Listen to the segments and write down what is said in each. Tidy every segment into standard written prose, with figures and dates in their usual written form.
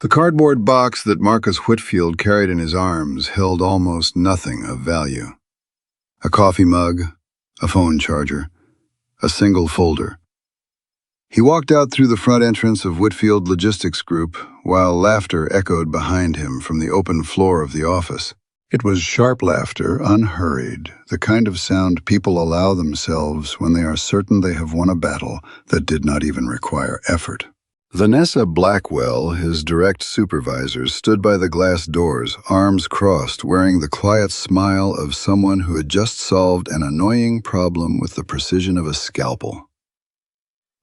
The cardboard box that Marcus Whitfield carried in his arms held almost nothing of value. A coffee mug, a phone charger, a single folder. He walked out through the front entrance of Whitfield Logistics Group while laughter echoed behind him from the open floor of the office. It was sharp laughter, unhurried, the kind of sound people allow themselves when they are certain they have won a battle that did not even require effort. Vanessa Blackwell, his direct supervisor, stood by the glass doors, arms crossed, wearing the quiet smile of someone who had just solved an annoying problem with the precision of a scalpel.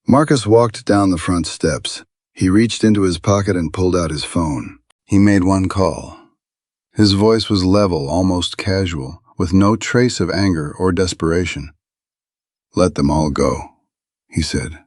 Marcus walked down the front steps. He reached into his pocket and pulled out his phone. He made one call. His voice was level, almost casual, with no trace of anger or desperation. "Let them all go," he said.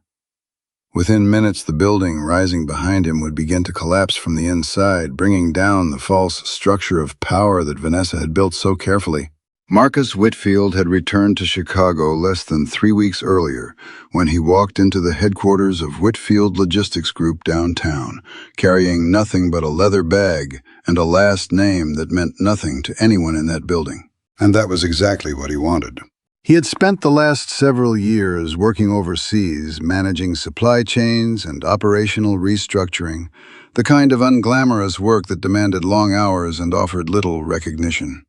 Within minutes, the building rising behind him would begin to collapse from the inside, bringing down the false structure of power that Vanessa had built so carefully. Marcus Whitfield had returned to Chicago less than 3 weeks earlier when he walked into the headquarters of Whitfield Logistics Group downtown, carrying nothing but a leather bag and a last name that meant nothing to anyone in that building. And that was exactly what he wanted. He had spent the last several years working overseas, managing supply chains and operational restructuring, the kind of unglamorous work that demanded long hours and offered little recognition.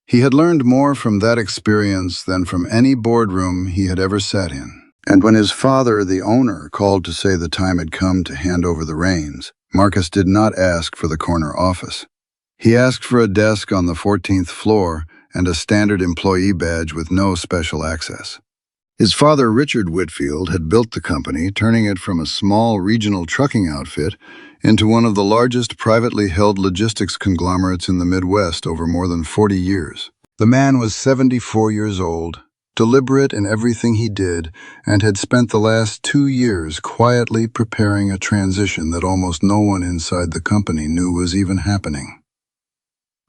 He had learned more from that experience than from any boardroom he had ever sat in. And when his father, the owner, called to say the time had come to hand over the reins, Marcus did not ask for the corner office. He asked for a desk on the 14th floor and a standard employee badge with no special access. His father, Richard Whitfield, had built the company, turning it from a small regional trucking outfit into one of the largest privately held logistics conglomerates in the Midwest over more than 40 years. The man was 74 years old, deliberate in everything he did, and had spent the last 2 years quietly preparing a transition that almost no one inside the company knew was even happening.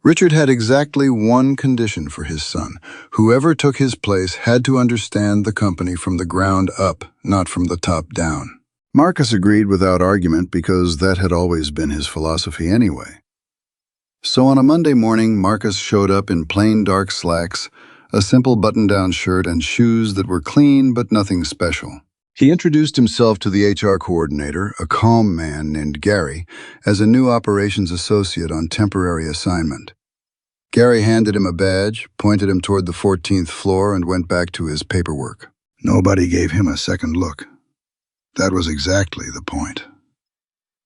Richard had exactly one condition for his son. Whoever took his place had to understand the company from the ground up, not from the top down. Marcus agreed without argument because that had always been his philosophy anyway. So on a Monday morning, Marcus showed up in plain dark slacks, a simple button-down shirt, and shoes that were clean but nothing special. He introduced himself to the HR coordinator, a calm man named Gary, as a new operations associate on temporary assignment. Gary handed him a badge, pointed him toward the 14th floor, and went back to his paperwork. Nobody gave him a second look. That was exactly the point.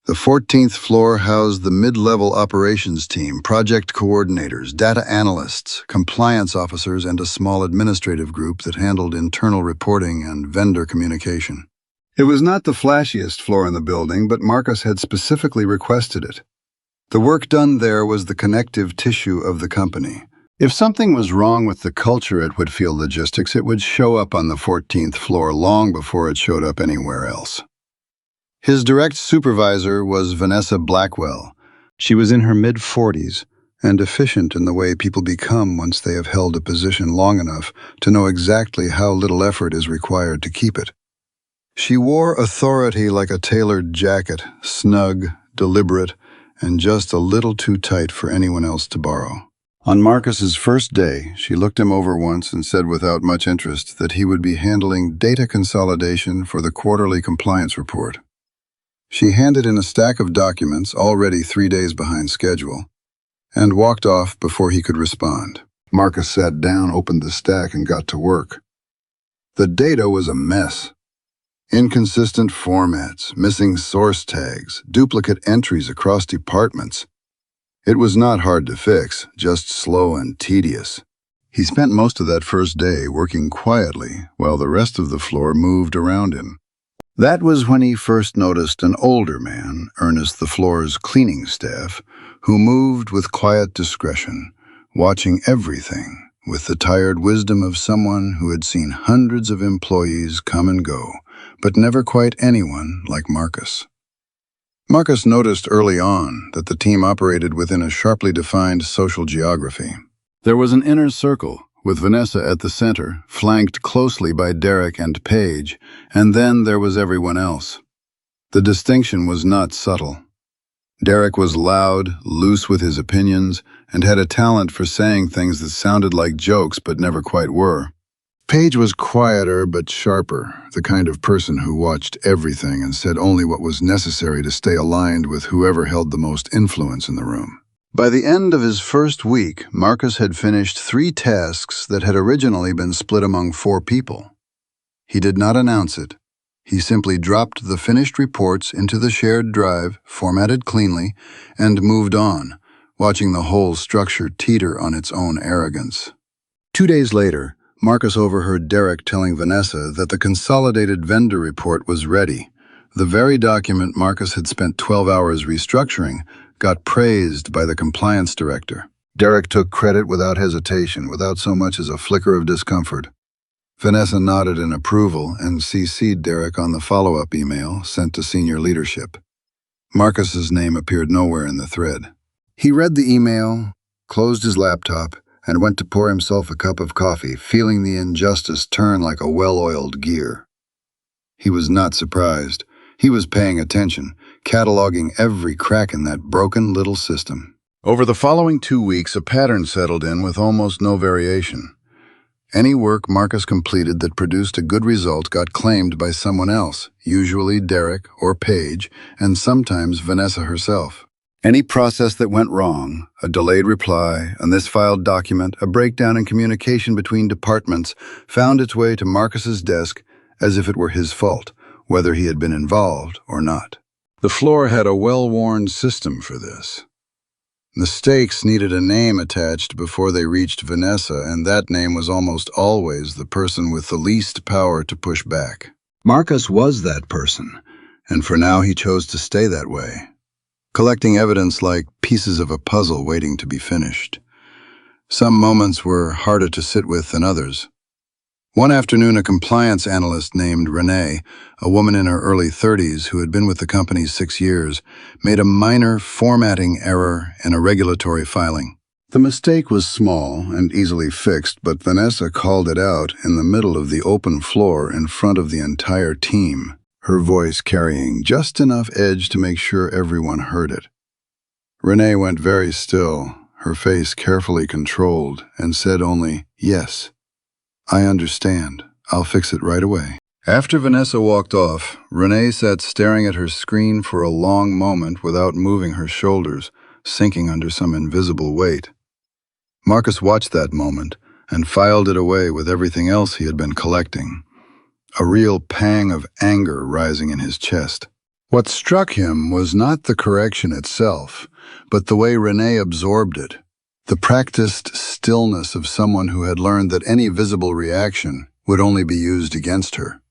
The 14th floor housed the mid-level operations team, project coordinators, data analysts, compliance officers, and a small administrative group that handled internal reporting and vendor communication. It was not the flashiest floor in the building, but Marcus had specifically requested it. The work done there was the connective tissue of the company. If something was wrong with the culture at Whitfield Logistics, it would show up on the 14th floor long before it showed up anywhere else. His direct supervisor was Vanessa Blackwell. She was in her mid-40s and efficient in the way people become once they have held a position long enough to know exactly how little effort is required to keep it. She wore authority like a tailored jacket, snug, deliberate, and just a little too tight for anyone else to borrow. On Marcus's first day, she looked him over once and said without much interest that he would be handling data consolidation for the quarterly compliance report. She handed in a stack of documents already 3 days behind schedule and walked off before he could respond. Marcus sat down, opened the stack, and got to work. The data was a mess. Inconsistent formats, missing source tags, duplicate entries across departments. It was not hard to fix, just slow and tedious. He spent most of that first day working quietly while the rest of the floor moved around him. That was when he first noticed an older man, Ernest the floor's cleaning staff, who moved with quiet discretion, watching everything with the tired wisdom of someone who had seen hundreds of employees come and go, but never quite anyone like Marcus. Marcus noticed early on that the team operated within a sharply defined social geography. There was an inner circle, with Vanessa at the center, flanked closely by Derek and Paige, and then there was everyone else. The distinction was not subtle. Derek was loud, loose with his opinions, and had a talent for saying things that sounded like jokes but never quite were. Paige was quieter but sharper, the kind of person who watched everything and said only what was necessary to stay aligned with whoever held the most influence in the room. By the end of his first week, Marcus had finished 3 tasks that had originally been split among 4 people. He did not announce it. He simply dropped the finished reports into the shared drive, formatted cleanly, and moved on, watching the whole structure teeter on its own arrogance. 2 days later, Marcus overheard Derek telling Vanessa that the consolidated vendor report was ready. The very document Marcus had spent 12 hours restructuring got praised by the compliance director. Derek took credit without hesitation, without so much as a flicker of discomfort. Vanessa nodded in approval and CC'd Derek on the follow-up email sent to senior leadership. Marcus's name appeared nowhere in the thread. He read the email, closed his laptop, and went to pour himself a cup of coffee, feeling the injustice turn like a well-oiled gear. He was not surprised. He was paying attention, cataloging every crack in that broken little system. Over the following 2 weeks, a pattern settled in with almost no variation. Any work Marcus completed that produced a good result got claimed by someone else, usually Derek or Paige, and sometimes Vanessa herself. Any process that went wrong, a delayed reply, a misfiled document, a breakdown in communication between departments, found its way to Marcus's desk as if it were his fault, whether he had been involved or not. The floor had a well-worn system for this. Mistakes needed a name attached before they reached Vanessa, and that name was almost always the person with the least power to push back. Marcus was that person, and for now he chose to stay that way, collecting evidence like pieces of a puzzle waiting to be finished. Some moments were harder to sit with than others. One afternoon, a compliance analyst named Renee, a woman in her early 30s who had been with the company 6 years, made a minor formatting error in a regulatory filing. The mistake was small and easily fixed, but Vanessa called it out in the middle of the open floor in front of the entire team, her voice carrying just enough edge to make sure everyone heard it. Renee went very still, her face carefully controlled, and said only, "Yes. I understand. I'll fix it right away." After Vanessa walked off, Renee sat staring at her screen for a long moment without moving her shoulders, sinking under some invisible weight. Marcus watched that moment and filed it away with everything else he had been collecting, a real pang of anger rising in his chest. What struck him was not the correction itself, but the way Renee absorbed it. The practiced stillness of someone who had learned that any visible reaction would only be used against her.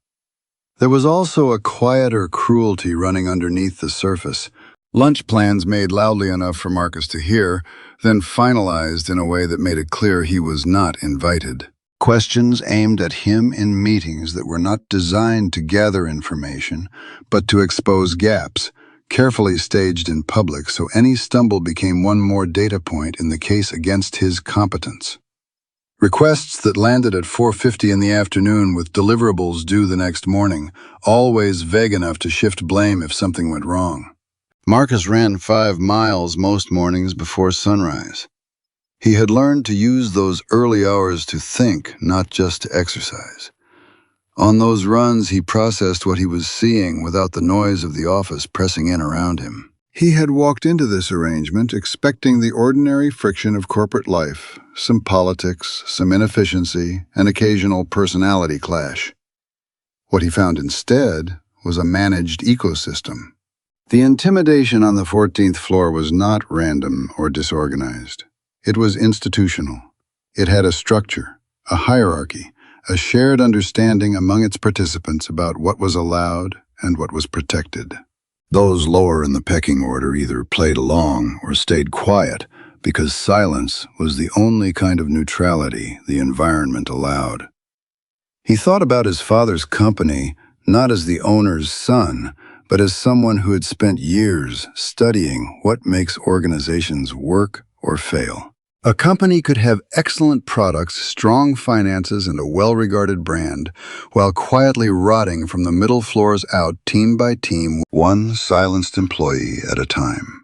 There was also a quieter cruelty running underneath the surface. Lunch plans made loudly enough for Marcus to hear, then finalized in a way that made it clear he was not invited. Questions aimed at him in meetings that were not designed to gather information, but to expose gaps, carefully staged in public so any stumble became one more data point in the case against his competence. Requests that landed at 4:50 in the afternoon with deliverables due the next morning, always vague enough to shift blame if something went wrong. Marcus ran 5 miles most mornings before sunrise. He had learned to use those early hours to think, not just to exercise. On those runs, he processed what he was seeing without the noise of the office pressing in around him. He had walked into this arrangement expecting the ordinary friction of corporate life, some politics, some inefficiency, an occasional personality clash. What he found instead was a managed ecosystem. The intimidation on the 14th floor was not random or disorganized. It was institutional. It had a structure, a hierarchy, a shared understanding among its participants about what was allowed and what was protected. Those lower in the pecking order either played along or stayed quiet because silence was the only kind of neutrality the environment allowed. He thought about his father's company not as the owner's son, but as someone who had spent years studying what makes organizations work or fail. A company could have excellent products, strong finances, and a well-regarded brand, while quietly rotting from the middle floors out team by team, one silenced employee at a time.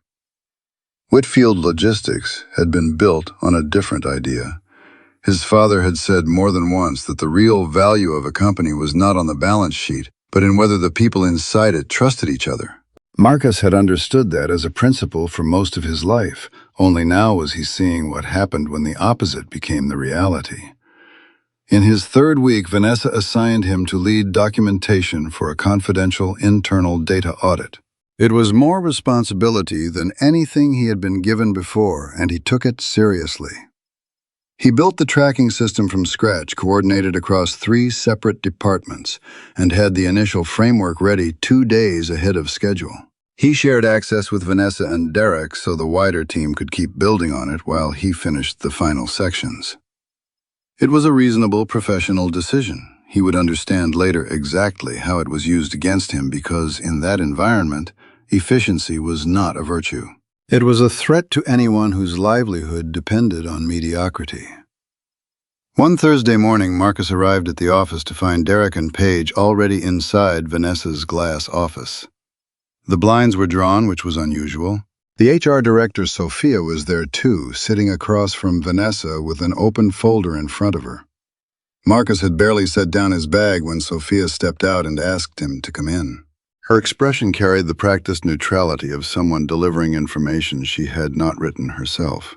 Whitfield Logistics had been built on a different idea. His father had said more than once that the real value of a company was not on the balance sheet, but in whether the people inside it trusted each other. Marcus had understood that as a principle for most of his life, only now was he seeing what happened when the opposite became the reality. In his third week, Vanessa assigned him to lead documentation for a confidential internal data audit. It was more responsibility than anything he had been given before, and he took it seriously. He built the tracking system from scratch, coordinated across 3 separate departments, and had the initial framework ready 2 days ahead of schedule. He shared access with Vanessa and Derek so the wider team could keep building on it while he finished the final sections. It was a reasonable professional decision. He would understand later exactly how it was used against him because in that environment, efficiency was not a virtue. It was a threat to anyone whose livelihood depended on mediocrity. One Thursday morning, Marcus arrived at the office to find Derek and Paige already inside Vanessa's glass office. The blinds were drawn, which was unusual. The HR director, Sophia, was there too, sitting across from Vanessa with an open folder in front of her. Marcus had barely set down his bag when Sophia stepped out and asked him to come in. Her expression carried the practiced neutrality of someone delivering information she had not written herself.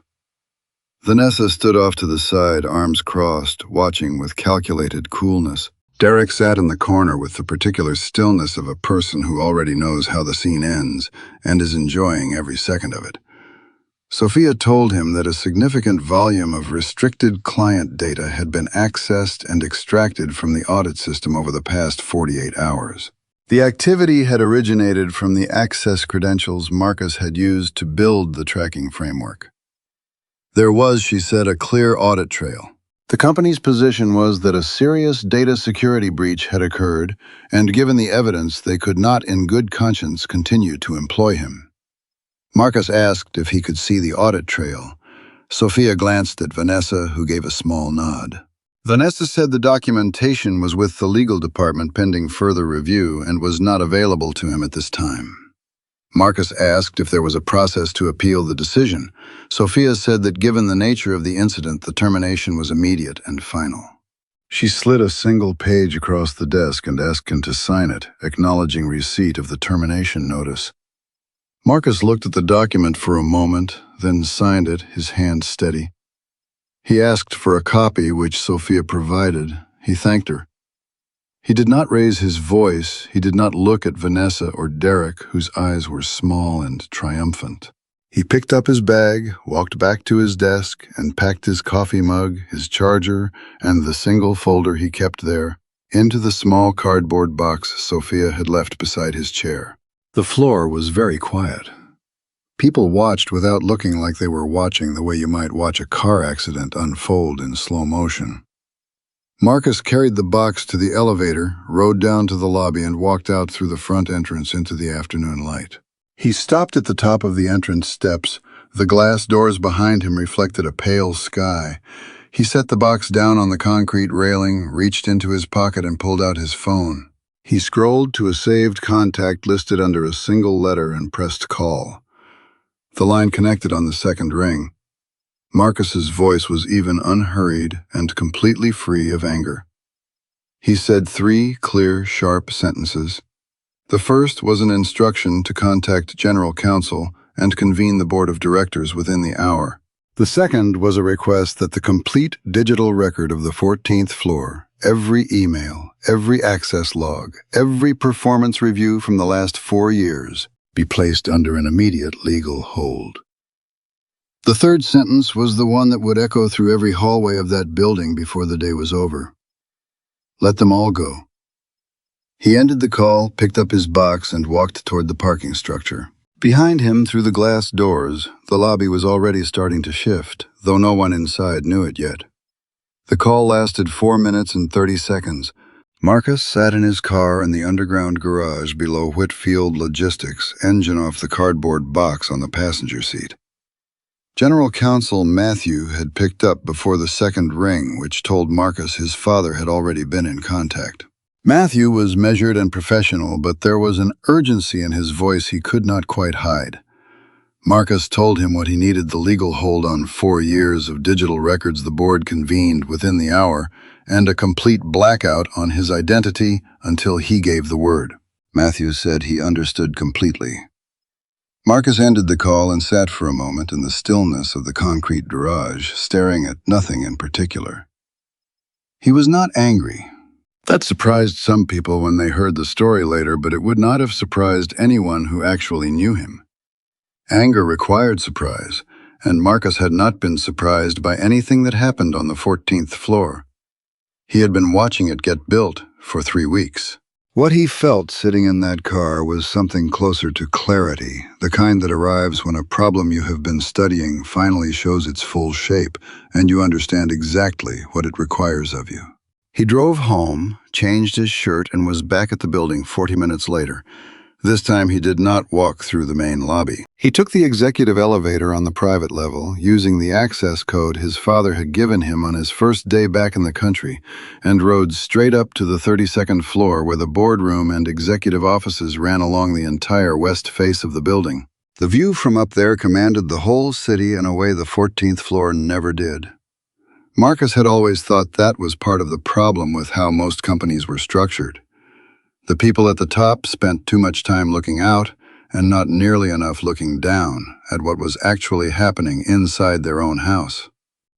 Vanessa stood off to the side, arms crossed, watching with calculated coolness. Derek sat in the corner with the particular stillness of a person who already knows how the scene ends and is enjoying every second of it. Sophia told him that a significant volume of restricted client data had been accessed and extracted from the audit system over the past 48 hours. The activity had originated from the access credentials Marcus had used to build the tracking framework. There was, she said, a clear audit trail. The company's position was that a serious data security breach had occurred, and given the evidence, they could not in good conscience continue to employ him. Marcus asked if he could see the audit trail. Sophia glanced at Vanessa, who gave a small nod. Vanessa said the documentation was with the legal department pending further review and was not available to him at this time. Marcus asked if there was a process to appeal the decision. Sophia said that given the nature of the incident, the termination was immediate and final. She slid a single page across the desk and asked him to sign it, acknowledging receipt of the termination notice. Marcus looked at the document for a moment, then signed it, his hand steady. He asked for a copy, which Sophia provided. He thanked her. He did not raise his voice. He did not look at Vanessa or Derek, whose eyes were small and triumphant. He picked up his bag, walked back to his desk, and packed his coffee mug, his charger, and the single folder he kept there into the small cardboard box Sophia had left beside his chair. The floor was very quiet. People watched without looking like they were watching the way you might watch a car accident unfold in slow motion. Marcus carried the box to the elevator, rode down to the lobby, and walked out through the front entrance into the afternoon light. He stopped at the top of the entrance steps. The glass doors behind him reflected a pale sky. He set the box down on the concrete railing, reached into his pocket, and pulled out his phone. He scrolled to a saved contact listed under a single letter and pressed call. The line connected on the second ring. Marcus's voice was even unhurried and completely free of anger. He said 3 clear, sharp sentences. The first was an instruction to contact General Counsel and convene the Board of Directors within the hour. The second was a request that the complete digital record of the 14th floor, every email, every access log, every performance review from the last 4 years, be placed under an immediate legal hold. The third sentence was the one that would echo through every hallway of that building before the day was over. Let them all go. He ended the call, picked up his box, and walked toward the parking structure. Behind him, through the glass doors, the lobby was already starting to shift, though no one inside knew it yet. The call lasted 4 minutes and 30 seconds. Marcus sat in his car in the underground garage below Whitfield Logistics, engine off the cardboard box on the passenger seat. General Counsel Matthew had picked up before the second ring, which told Marcus his father had already been in contact. Matthew was measured and professional, but there was an urgency in his voice he could not quite hide. Marcus told him what he needed: the legal hold on 4 years of digital records the board convened within the hour, and a complete blackout on his identity until he gave the word. Matthews said he understood completely. Marcus ended the call and sat for a moment in the stillness of the concrete garage, staring at nothing in particular. He was not angry. That surprised some people when they heard the story later, but it would not have surprised anyone who actually knew him. Anger required surprise, and Marcus had not been surprised by anything that happened on the 14th floor. He had been watching it get built for 3 weeks. What he felt sitting in that car was something closer to clarity, the kind that arrives when a problem you have been studying finally shows its full shape, and you understand exactly what it requires of you. He drove home, changed his shirt, and was back at the building 40 minutes later. This time he did not walk through the main lobby. He took the executive elevator on the private level, using the access code his father had given him on his first day back in the country, and rode straight up to the 32nd floor where the boardroom and executive offices ran along the entire west face of the building. The view from up there commanded the whole city in a way the 14th floor never did. Marcus had always thought that was part of the problem with how most companies were structured. The people at the top spent too much time looking out and not nearly enough looking down at what was actually happening inside their own house.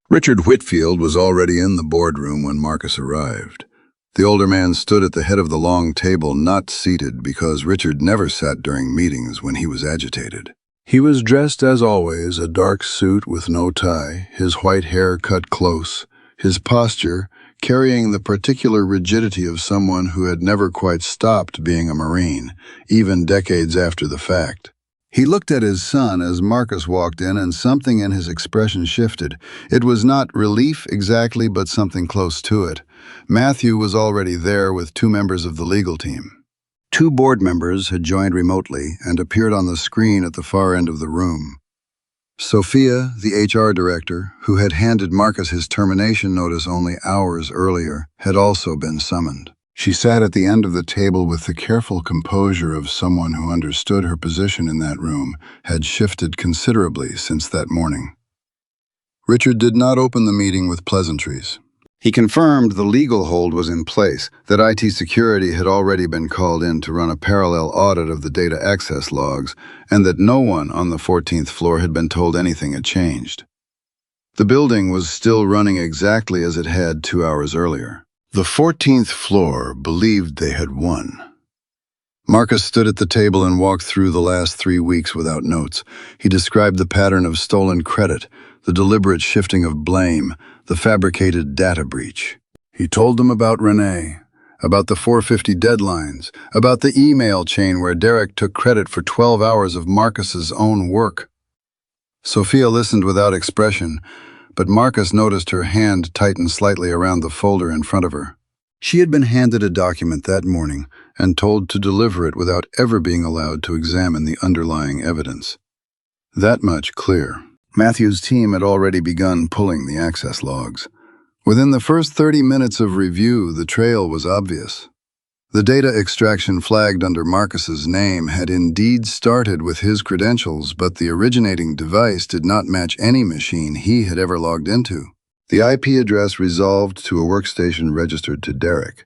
Richard Whitfield was already in the boardroom when Marcus arrived. The older man stood at the head of the long table, not seated because Richard never sat during meetings when he was agitated. He was dressed as always, a dark suit with no tie, his white hair cut close, his posture carrying the particular rigidity of someone who had never quite stopped being a Marine, even decades after the fact. He looked at his son as Marcus walked in, and something in his expression shifted. It was not relief exactly, but something close to it. Matthew was already there with 2 members of the legal team. 2 board members had joined remotely and appeared on the screen at the far end of the room. Sophia, the HR director, who had handed Marcus his termination notice only hours earlier, had also been summoned. She sat at the end of the table with the careful composure of someone who understood her position in that room had shifted considerably since that morning. Richard did not open the meeting with pleasantries. He confirmed the legal hold was in place, that IT security had already been called in to run a parallel audit of the data access logs, and that no one on the 14th floor had been told anything had changed. The building was still running exactly as it had 2 hours earlier. The 14th floor believed they had won. Marcus stood at the table and walked through the last 3 weeks without notes. He described the pattern of stolen credit, the deliberate shifting of blame, the fabricated data breach. He told them about Renee, about the 450 deadlines, about the email chain where Derek took credit for 12 hours of Marcus's own work. Sophia listened without expression, but Marcus noticed her hand tighten slightly around the folder in front of her. She had been handed a document that morning and told to deliver it without ever being allowed to examine the underlying evidence. That much clear. Matthew's team had already begun pulling the access logs. Within the first 30 minutes of review, the trail was obvious. The data extraction flagged under Marcus's name had indeed started with his credentials, but the originating device did not match any machine he had ever logged into. The IP address resolved to a workstation registered to Derek.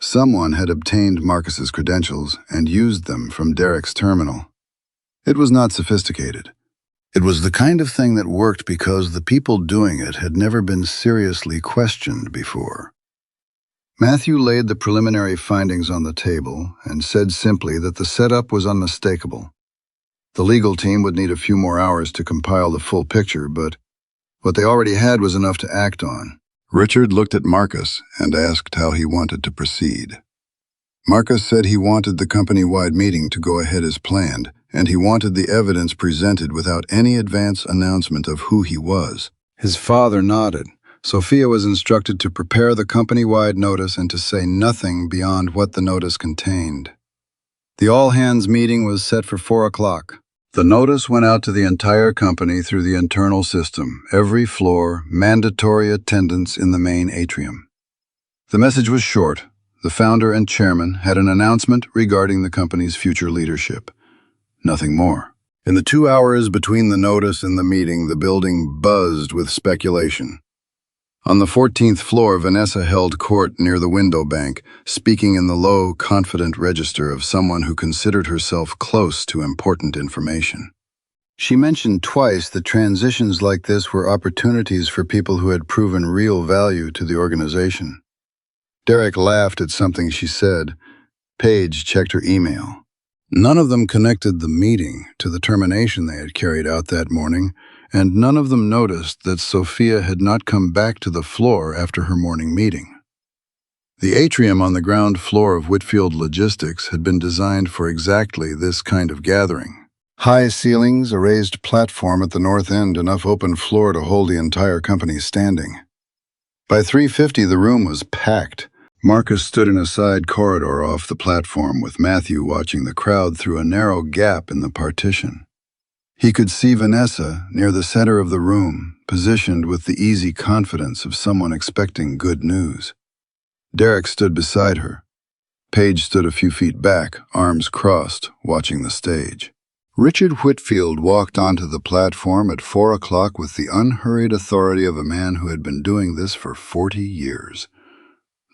Someone had obtained Marcus's credentials and used them from Derek's terminal. It was not sophisticated. It was the kind of thing that worked because the people doing it had never been seriously questioned before. Matthew laid the preliminary findings on the table and said simply that the setup was unmistakable. The legal team would need a few more hours to compile the full picture, but what they already had was enough to act on. Richard looked at Marcus and asked how he wanted to proceed. Marcus said he wanted the company-wide meeting to go ahead as planned, and he wanted the evidence presented without any advance announcement of who he was. His father nodded. Sophia was instructed to prepare the company-wide notice and to say nothing beyond what the notice contained. The all-hands meeting was set for 4 o'clock. The notice went out to the entire company through the internal system, every floor, mandatory attendance in the main atrium. The message was short. The founder and chairman had an announcement regarding the company's future leadership. Nothing more. In the 2 hours between the notice and the meeting, the building buzzed with speculation. On the 14th floor, Vanessa held court near the window bank, speaking in the low, confident register of someone who considered herself close to important information. She mentioned twice that transitions like this were opportunities for people who had proven real value to the organization. Derek laughed at something she said. Paige checked her email. None of them connected the meeting to the termination they had carried out that morning, and none of them noticed that Sophia had not come back to the floor after her morning meeting. The atrium on the ground floor of Whitfield Logistics had been designed for exactly this kind of gathering. High ceilings, a raised platform at the north end, enough open floor to hold the entire company standing. By 3:50, the room was packed. Marcus stood in a side corridor off the platform with Matthew watching the crowd through a narrow gap in the partition. He could see Vanessa near the center of the room, positioned with the easy confidence of someone expecting good news. Derek stood beside her. Paige stood a few feet back, arms crossed, watching the stage. Richard Whitfield walked onto the platform at 4 o'clock with the unhurried authority of a man who had been doing this for 40 years.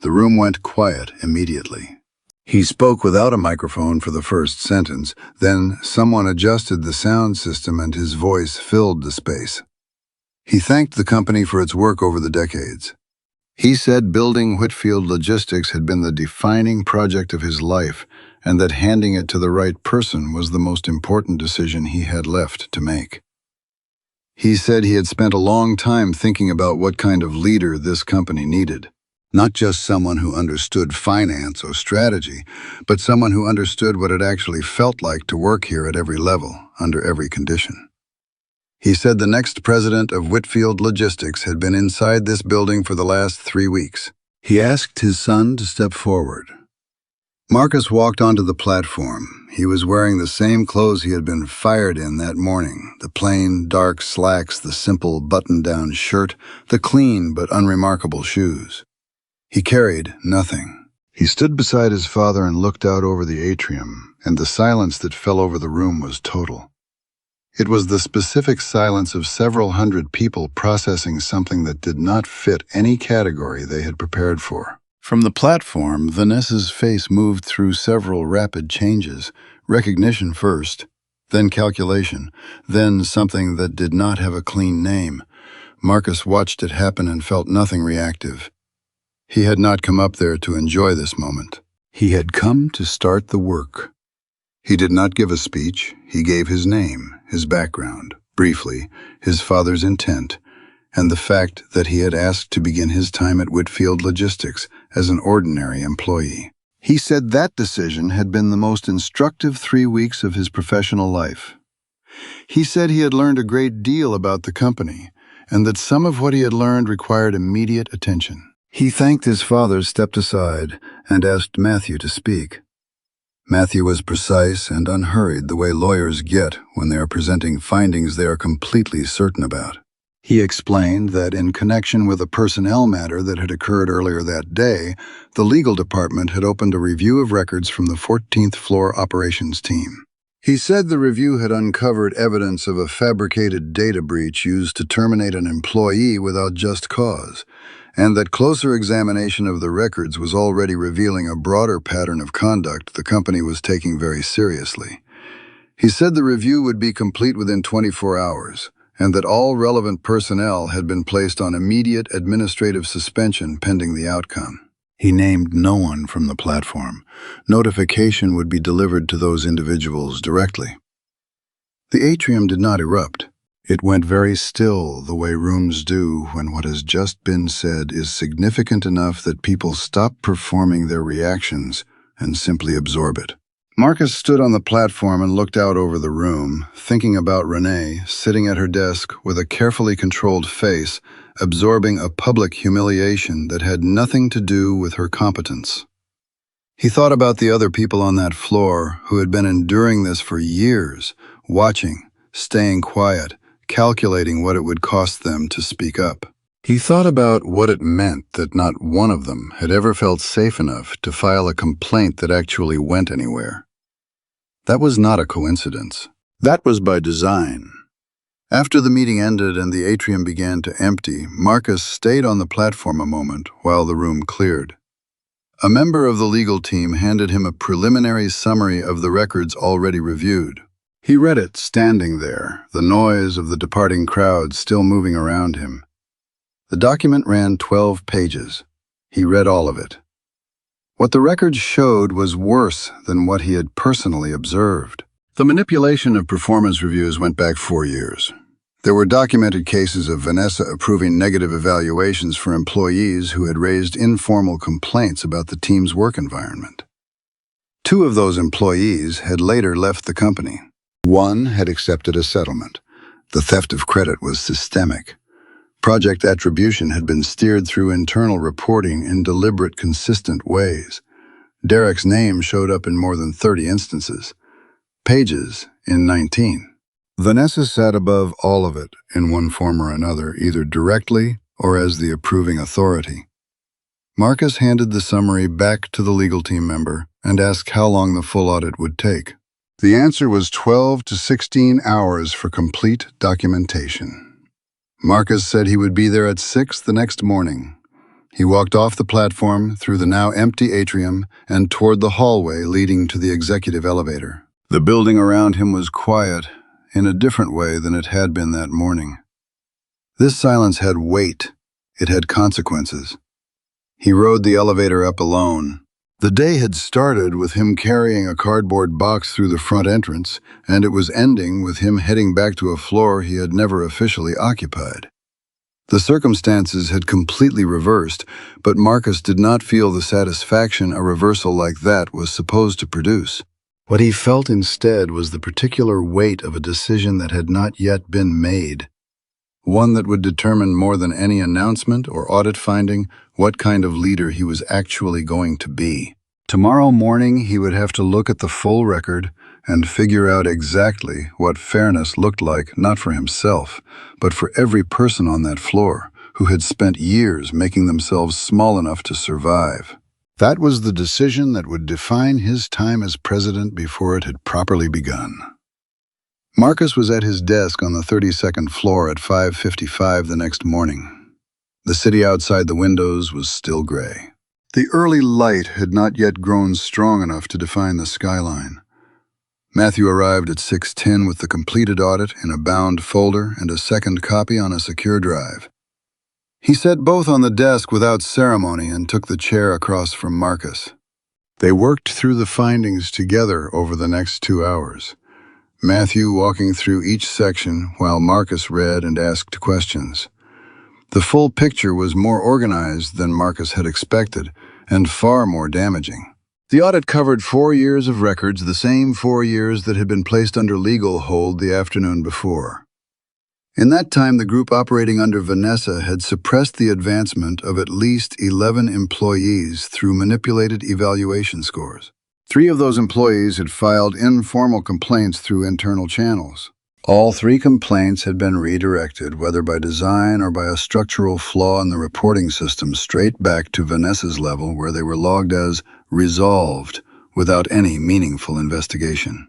The room went quiet immediately. He spoke without a microphone for the first sentence, then someone adjusted the sound system and his voice filled the space. He thanked the company for its work over the decades. He said building Whitfield Logistics had been the defining project of his life, and that handing it to the right person was the most important decision he had left to make. He said he had spent a long time thinking about what kind of leader this company needed. Not just someone who understood finance or strategy, but someone who understood what it actually felt like to work here at every level, under every condition. He said the next president of Whitfield Logistics had been inside this building for the last 3 weeks. He asked his son to step forward. Marcus walked onto the platform. He was wearing the same clothes he had been fired in that morning, the plain, dark slacks, the simple button-down shirt, the clean but unremarkable shoes. He carried nothing. He stood beside his father and looked out over the atrium, and the silence that fell over the room was total. It was the specific silence of several hundred people processing something that did not fit any category they had prepared for. From the platform, Vanessa's face moved through several rapid changes, recognition first, then calculation, then something that did not have a clean name. Marcus watched it happen and felt nothing reactive. He had not come up there to enjoy this moment. He had come to start the work. He did not give a speech. He gave his name, his background, briefly, his father's intent, and the fact that he had asked to begin his time at Whitfield Logistics as an ordinary employee. He said that decision had been the most instructive 3 weeks of his professional life. He said he had learned a great deal about the company, and that some of what he had learned required immediate attention. He thanked his father, stepped aside, and asked Matthew to speak. Matthew was precise and unhurried the way lawyers get when they are presenting findings they are completely certain about. He explained that in connection with a personnel matter that had occurred earlier that day, the legal department had opened a review of records from the 14th floor operations team. He said the review had uncovered evidence of a fabricated data breach used to terminate an employee without just cause, and that closer examination of the records was already revealing a broader pattern of conduct the company was taking very seriously. He said the review would be complete within 24 hours, and that all relevant personnel had been placed on immediate administrative suspension pending the outcome. He named no one from the platform. Notification would be delivered to those individuals directly. The atrium did not erupt. It went very still, the way rooms do when what has just been said is significant enough that people stop performing their reactions and simply absorb it. Marcus stood on the platform and looked out over the room, thinking about Renee, sitting at her desk with a carefully controlled face, absorbing a public humiliation that had nothing to do with her competence. He thought about the other people on that floor who had been enduring this for years, watching, staying quiet, calculating what it would cost them to speak up. He thought about what it meant that not one of them had ever felt safe enough to file a complaint that actually went anywhere. That was not a coincidence. That was by design. After the meeting ended and the atrium began to empty, Marcus stayed on the platform a moment while the room cleared. A member of the legal team handed him a preliminary summary of the records already reviewed. He read it standing there, the noise of the departing crowd still moving around him. The document ran 12 pages. He read all of it. What the records showed was worse than what he had personally observed. The manipulation of performance reviews went back 4 years. There were documented cases of Vanessa approving negative evaluations for employees who had raised informal complaints about the team's work environment. 2 of those employees had later left the company. 1 had accepted a settlement. The theft of credit was systemic. Project attribution had been steered through internal reporting in deliberate, consistent ways. Derek's name showed up in more than 30 instances. Pages in 19. Vanessa sat above all of it in one form or another, either directly or as the approving authority. Marcus handed the summary back to the legal team member and asked how long the full audit would take. The answer was 12 to 16 hours for complete documentation. Marcus said he would be there at 6 the next morning. He walked off the platform, through the now empty atrium, and toward the hallway leading to the executive elevator. The building around him was quiet, in a different way than it had been that morning. This silence had weight. It had consequences. He rode the elevator up alone. The day had started with him carrying a cardboard box through the front entrance, and it was ending with him heading back to a floor he had never officially occupied. The circumstances had completely reversed, but Marcus did not feel the satisfaction a reversal like that was supposed to produce. What he felt instead was the particular weight of a decision that had not yet been made. One that would determine more than any announcement or audit finding what kind of leader he was actually going to be. Tomorrow morning he would have to look at the full record and figure out exactly what fairness looked like, not for himself, but for every person on that floor who had spent years making themselves small enough to survive. That was the decision that would define his time as president before it had properly begun. Marcus was at his desk on the 32nd floor at 5:55 the next morning. The city outside the windows was still gray. The early light had not yet grown strong enough to define the skyline. Matthew arrived at 6:10 with the completed audit in a bound folder and a second copy on a secure drive. He set both on the desk without ceremony and took the chair across from Marcus. They worked through the findings together over the next 2 hours. Matthew walking through each section while Marcus read and asked questions. The full picture was more organized than Marcus had expected, and far more damaging. The audit covered 4 years of records, the same 4 years that had been placed under legal hold the afternoon before. In that time, the group operating under Vanessa had suppressed the advancement of at least 11 employees through manipulated evaluation scores. 3 of those employees had filed informal complaints through internal channels. All 3 complaints had been redirected, whether by design or by a structural flaw in the reporting system, straight back to Vanessa's level, where they were logged as resolved without any meaningful investigation.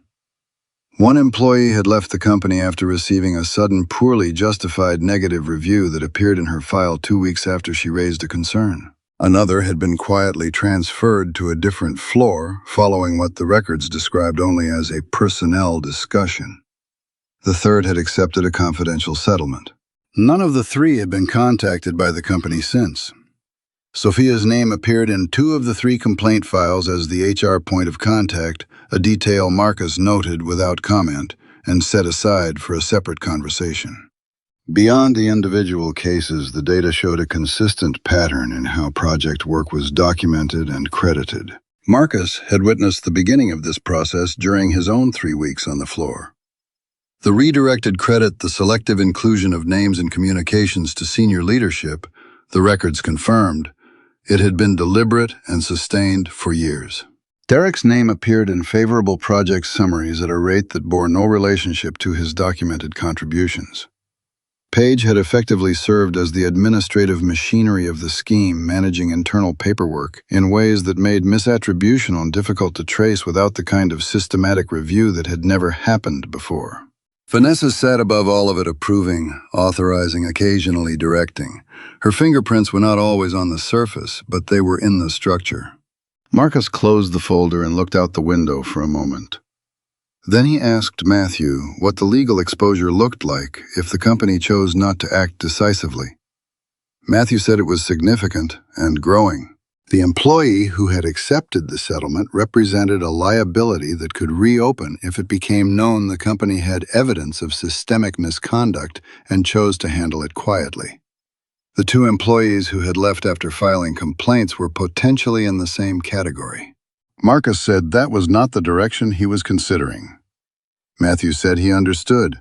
1 employee had left the company after receiving a sudden, poorly justified negative review that appeared in her file 2 weeks after she raised a concern. Another had been quietly transferred to a different floor, following what the records described only as a personnel discussion. The third had accepted a confidential settlement. None of the 3 had been contacted by the company since. Sophia's name appeared in 2 of the 3 complaint files as the HR point of contact, a detail Marcus noted without comment and set aside for a separate conversation. Beyond the individual cases, the data showed a consistent pattern in how project work was documented and credited. Marcus had witnessed the beginning of this process during his own 3 weeks on the floor. The redirected credit, the selective inclusion of names and communications to senior leadership, the records confirmed, it had been deliberate and sustained for years. Derek's name appeared in favorable project summaries at a rate that bore no relationship to his documented contributions. Page had effectively served as the administrative machinery of the scheme, managing internal paperwork in ways that made misattribution difficult to trace without the kind of systematic review that had never happened before. Vanessa sat above all of it, approving, authorizing, occasionally directing. Her fingerprints were not always on the surface, but they were in the structure. Marcus closed the folder and looked out the window for a moment. Then he asked Matthew what the legal exposure looked like if the company chose not to act decisively. Matthew said it was significant and growing. The employee who had accepted the settlement represented a liability that could reopen if it became known the company had evidence of systemic misconduct and chose to handle it quietly. The two employees who had left after filing complaints were potentially in the same category. Marcus said that was not the direction he was considering. Matthew said he understood.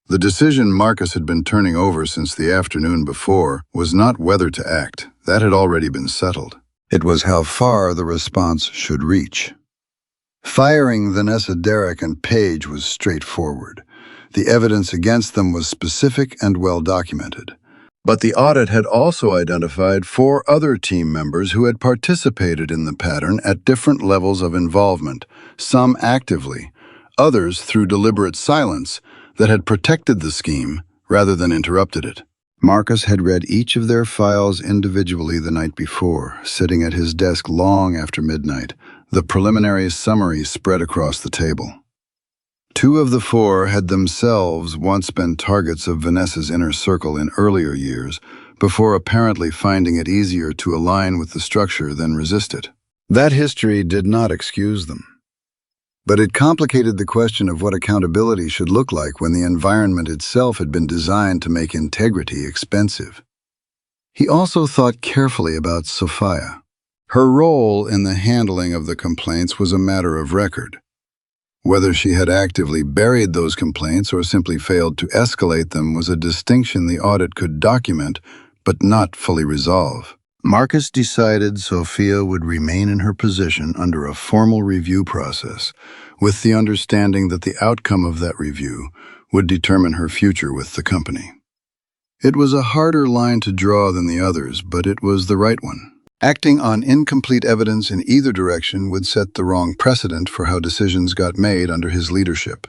The decision Marcus had been turning over since the afternoon before was not whether to act. That had already been settled. It was how far the response should reach. Firing Vanessa, Derek, and Page was straightforward. The evidence against them was specific and well documented. But the audit had also identified 4 other team members who had participated in the pattern at different levels of involvement, some actively, others through deliberate silence that had protected the scheme rather than interrupted it. Marcus had read each of their files individually the night before, sitting at his desk long after midnight, the preliminary summary spread across the table. 2 of the 4 had themselves once been targets of Vanessa's inner circle in earlier years, before apparently finding it easier to align with the structure than resist it. That history did not excuse them. But it complicated the question of what accountability should look like when the environment itself had been designed to make integrity expensive. He also thought carefully about Sophia. Her role in the handling of the complaints was a matter of record. Whether she had actively buried those complaints or simply failed to escalate them was a distinction the audit could document, but not fully resolve. Marcus decided Sophia would remain in her position under a formal review process, with the understanding that the outcome of that review would determine her future with the company. It was a harder line to draw than the others, but it was the right one. Acting on incomplete evidence in either direction would set the wrong precedent for how decisions got made under his leadership.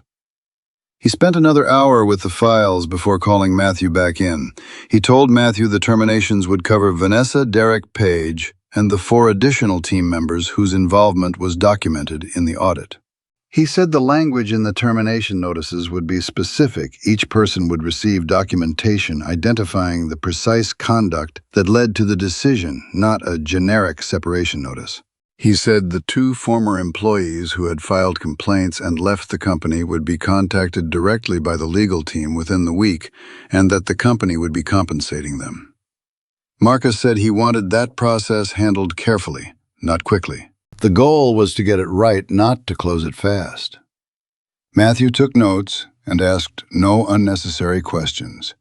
He spent another hour with the files before calling Matthew back in. He told Matthew the terminations would cover Vanessa, Derek, Page, and the 4 additional team members whose involvement was documented in the audit. He said the language in the termination notices would be specific. Each person would receive documentation identifying the precise conduct that led to the decision, not a generic separation notice. He said the 2 former employees who had filed complaints and left the company would be contacted directly by the legal team within the week, and that the company would be compensating them. Marcus said he wanted that process handled carefully, not quickly. The goal was to get it right, not to close it fast. Matthew took notes and asked no unnecessary questions.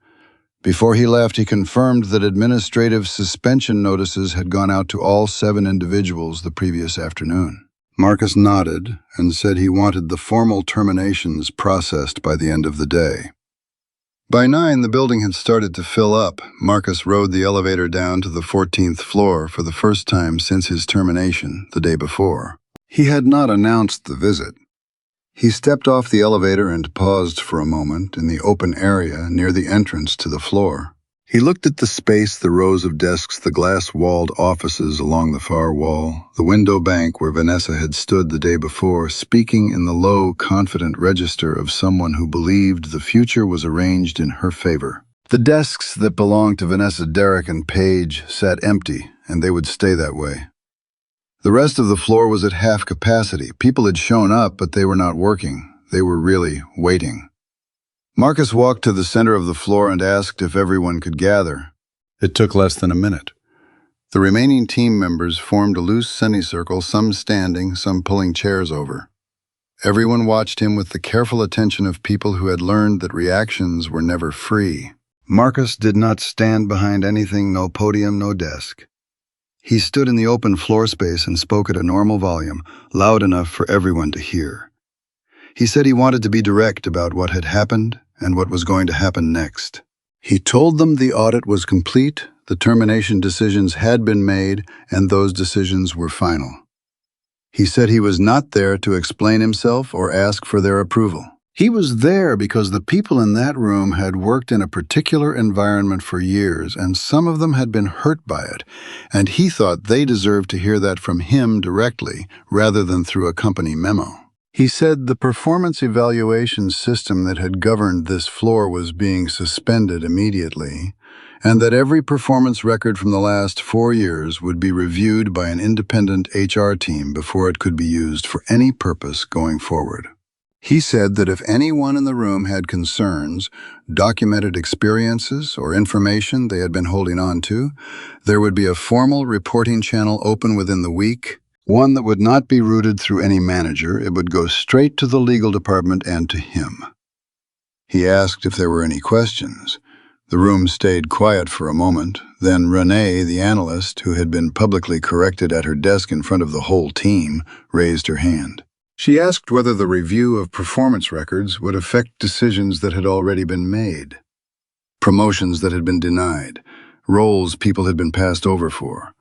Before he left, he confirmed that administrative suspension notices had gone out to all 7 individuals the previous afternoon. Marcus nodded and said he wanted the formal terminations processed by the end of the day. By 9, the building had started to fill up. Marcus rode the elevator down to the 14th floor for the first time since his termination the day before. He had not announced the visit. He stepped off the elevator and paused for a moment in the open area near the entrance to the floor. He looked at the space, the rows of desks, the glass-walled offices along the far wall, the window bank where Vanessa had stood the day before, speaking in the low, confident register of someone who believed the future was arranged in her favor. The desks that belonged to Vanessa, Derek, and Page sat empty, and they would stay that way. The rest of the floor was at half capacity. People had shown up, but they were not working. They were really waiting. Marcus walked to the center of the floor and asked if everyone could gather. It took less than a minute. The remaining team members formed a loose semicircle, some standing, some pulling chairs over. Everyone watched him with the careful attention of people who had learned that reactions were never free. Marcus did not stand behind anything, no podium, no desk. He stood in the open floor space and spoke at a normal volume, loud enough for everyone to hear. He said he wanted to be direct about what had happened and what was going to happen next. He told them the audit was complete, the termination decisions had been made, and those decisions were final. He said he was not there to explain himself or ask for their approval. He was there because the people in that room had worked in a particular environment for years, and some of them had been hurt by it, and he thought they deserved to hear that from him directly, rather than through a company memo. He said the performance evaluation system that had governed this floor was being suspended immediately, and that every performance record from the last 4 years would be reviewed by an independent HR team before it could be used for any purpose going forward. He said that if anyone in the room had concerns, documented experiences, or information they had been holding on to, there would be a formal reporting channel open within the week, one that would not be routed through any manager. It would go straight to the legal department and to him. He asked if there were any questions. The room stayed quiet for a moment. Then Renee, the analyst, who had been publicly corrected at her desk in front of the whole team, raised her hand. She asked whether the review of performance records would affect decisions that had already been made, promotions that had been denied, roles people had been passed over for.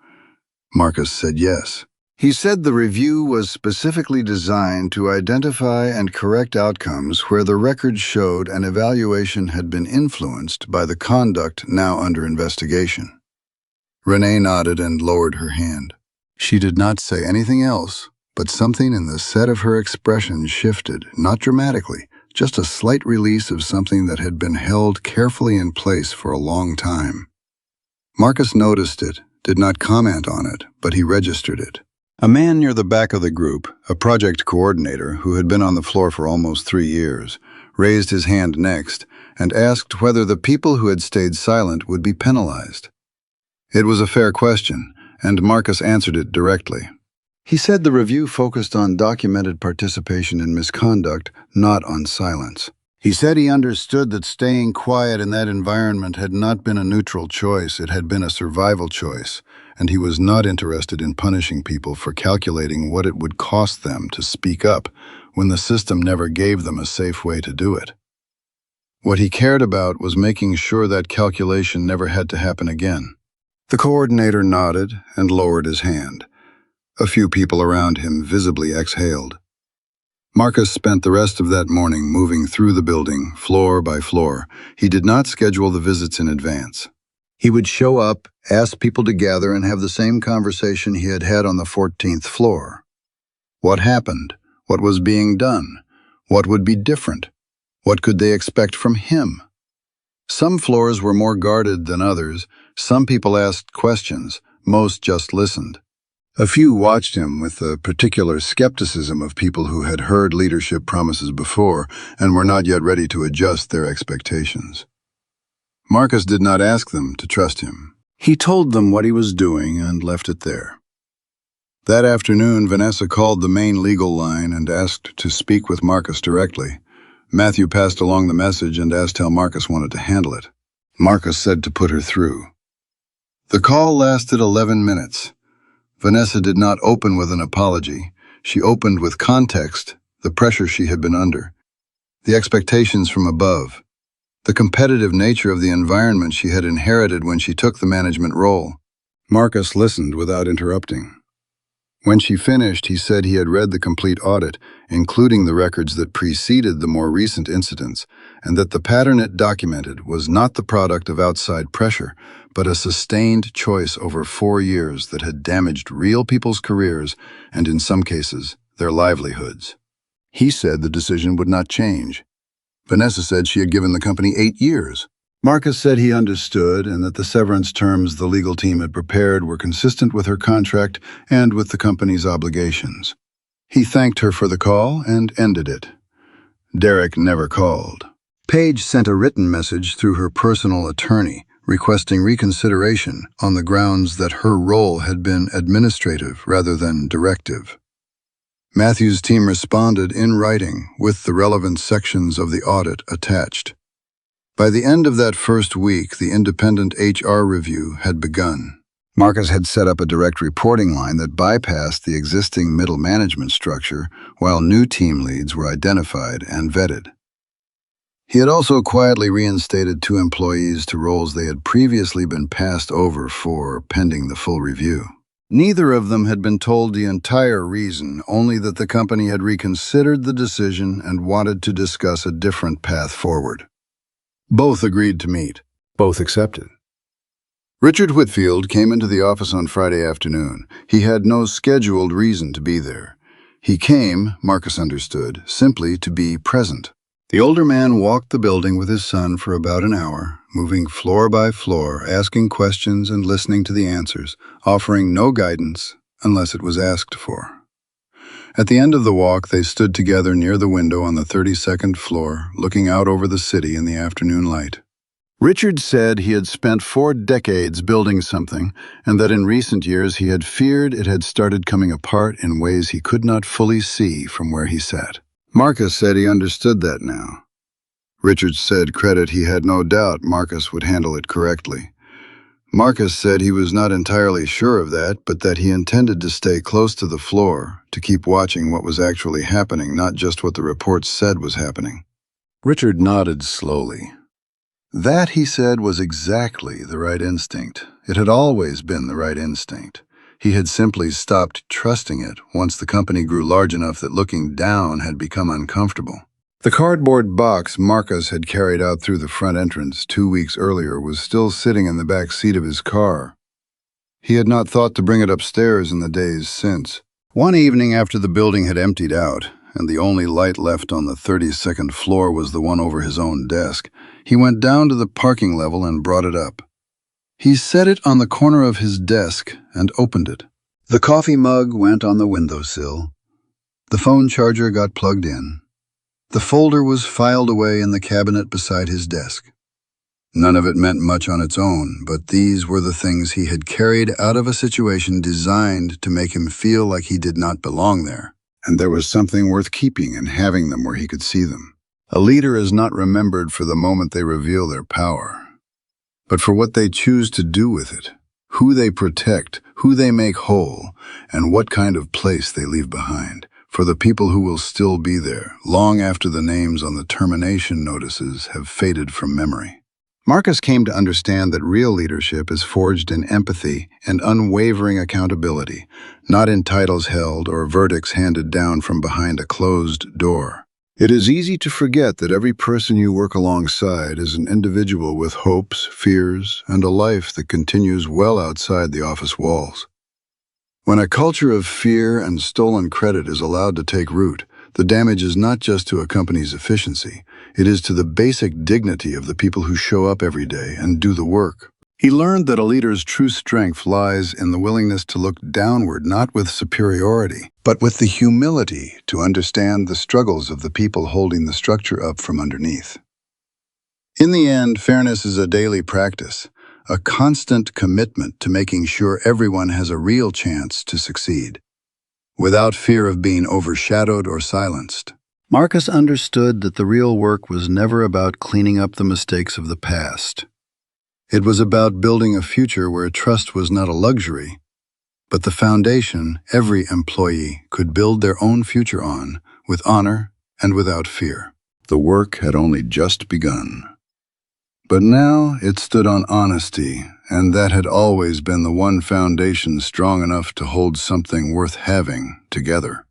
Marcus said yes. He said the review was specifically designed to identify and correct outcomes where the records showed an evaluation had been influenced by the conduct now under investigation. Renee nodded and lowered her hand. She did not say anything else, but something in the set of her expression shifted, not dramatically, just a slight release of something that had been held carefully in place for a long time. Marcus noticed it, did not comment on it, but he registered it. A man near the back of the group, a project coordinator who had been on the floor for almost 3 years, raised his hand next and asked whether the people who had stayed silent would be penalized. It was a fair question, and Marcus answered it directly. He said the review focused on documented participation in misconduct, not on silence. He said he understood that staying quiet in that environment had not been a neutral choice, it had been a survival choice, and he was not interested in punishing people for calculating what it would cost them to speak up when the system never gave them a safe way to do it. What he cared about was making sure that calculation never had to happen again. The coordinator nodded and lowered his hand. A few people around him visibly exhaled. Marcus spent the rest of that morning moving through the building, floor by floor. He did not schedule the visits in advance. He would show up, ask people to gather, and have the same conversation he had had on the 14th floor. What happened? What was being done? What would be different? What could they expect from him? Some floors were more guarded than others. Some people asked questions. Most just listened. A few watched him with a particular skepticism of people who had heard leadership promises before and were not yet ready to adjust their expectations. Marcus did not ask them to trust him. He told them what he was doing and left it there. That afternoon, Vanessa called the main legal line and asked to speak with Marcus directly. Matthew passed along the message and asked how Marcus wanted to handle it. Marcus said to put her through. The call lasted 11 minutes. Vanessa did not open with an apology. She opened with context, the pressure she had been under, the expectations from above, the competitive nature of the environment she had inherited when she took the management role. Marcus listened without interrupting. When she finished, he said he had read the complete audit, including the records that preceded the more recent incidents, and that the pattern it documented was not the product of outside pressure, but a sustained choice over 4 years that had damaged real people's careers and, in some cases, their livelihoods. He said the decision would not change. Vanessa said she had given the company 8 years. Marcus said he understood and that the severance terms the legal team had prepared were consistent with her contract and with the company's obligations. He thanked her for the call and ended it. Derek never called. Paige sent a written message through her personal attorney requesting reconsideration on the grounds that her role had been administrative rather than directive. Matthew's team responded in writing with the relevant sections of the audit attached. By the end of that first week, the independent HR review had begun. Marcus had set up a direct reporting line that bypassed the existing middle management structure while new team leads were identified and vetted. He had also quietly reinstated 2 employees to roles they had previously been passed over for pending the full review. Neither of them had been told the entire reason, only that the company had reconsidered the decision and wanted to discuss a different path forward. Both agreed to meet. Both accepted. Richard Whitfield came into the office on Friday afternoon. He had no scheduled reason to be there. He came, Marcus understood, simply to be present. The older man walked the building with his son for about an hour, moving floor by floor, asking questions and listening to the answers, offering no guidance unless it was asked for. At the end of the walk, they stood together near the window on the 32nd floor, looking out over the city in the afternoon light. Richard said he had spent 4 decades building something, and that in recent years he had feared it had started coming apart in ways he could not fully see from where he sat. Marcus said he understood that now. Richard said credit he had no doubt Marcus would handle it correctly. Marcus said he was not entirely sure of that, but that he intended to stay close to the floor, to keep watching what was actually happening, not just what the reports said was happening. Richard nodded slowly. That, he said, was exactly the right instinct. It had always been the right instinct. He had simply stopped trusting it once the company grew large enough that looking down had become uncomfortable. The cardboard box Marcus had carried out through the front entrance 2 weeks earlier was still sitting in the back seat of his car. He had not thought to bring it upstairs in the days since. One evening after the building had emptied out, and the only light left on the 32nd floor was the one over his own desk, he went down to the parking level and brought it up. He set it on the corner of his desk and opened it. The coffee mug went on the windowsill. The phone charger got plugged in. The folder was filed away in the cabinet beside his desk. None of it meant much on its own, but these were the things he had carried out of a situation designed to make him feel like he did not belong there, and there was something worth keeping and having them where he could see them. A leader is not remembered for the moment they reveal their power, but for what they choose to do with it, who they protect, who they make whole, and what kind of place they leave behind, for the people who will still be there, long after the names on the termination notices have faded from memory. Marcus came to understand that real leadership is forged in empathy and unwavering accountability, not in titles held or verdicts handed down from behind a closed door. It is easy to forget that every person you work alongside is an individual with hopes, fears, and a life that continues well outside the office walls. When a culture of fear and stolen credit is allowed to take root, the damage is not just to a company's efficiency, it is to the basic dignity of the people who show up every day and do the work. He learned that a leader's true strength lies in the willingness to look downward, not with superiority, but with the humility to understand the struggles of the people holding the structure up from underneath. In the end, fairness is a daily practice, a constant commitment to making sure everyone has a real chance to succeed, without fear of being overshadowed or silenced. Marcus understood that the real work was never about cleaning up the mistakes of the past. It was about building a future where trust was not a luxury, but the foundation every employee could build their own future on, with honor and without fear. The work had only just begun. But now it stood on honesty, and that had always been the one foundation strong enough to hold something worth having together.